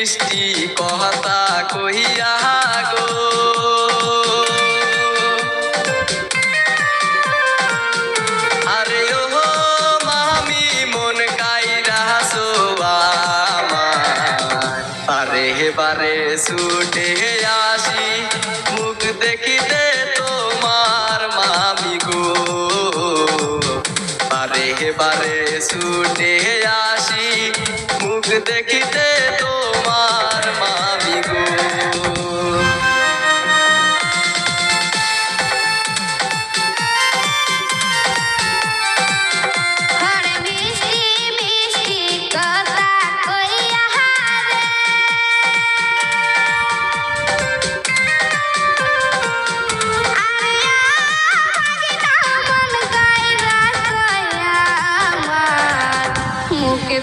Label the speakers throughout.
Speaker 1: মিষ্টি কথা কহিয়া গো আরে ও মামি মন কাইরাছো আমার আরে বারে ছুটে আসি মুখ দেখিতে তোমার মামি গো বারে বারে ছুটে আসি মুখ দেখিতে তোমার মামি গো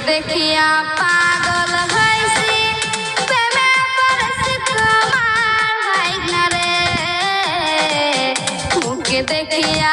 Speaker 2: দেখিয়া পাগল হইছি প্রেমে পড়ছি তোমার ভাই না রে মুখে দেখিয়া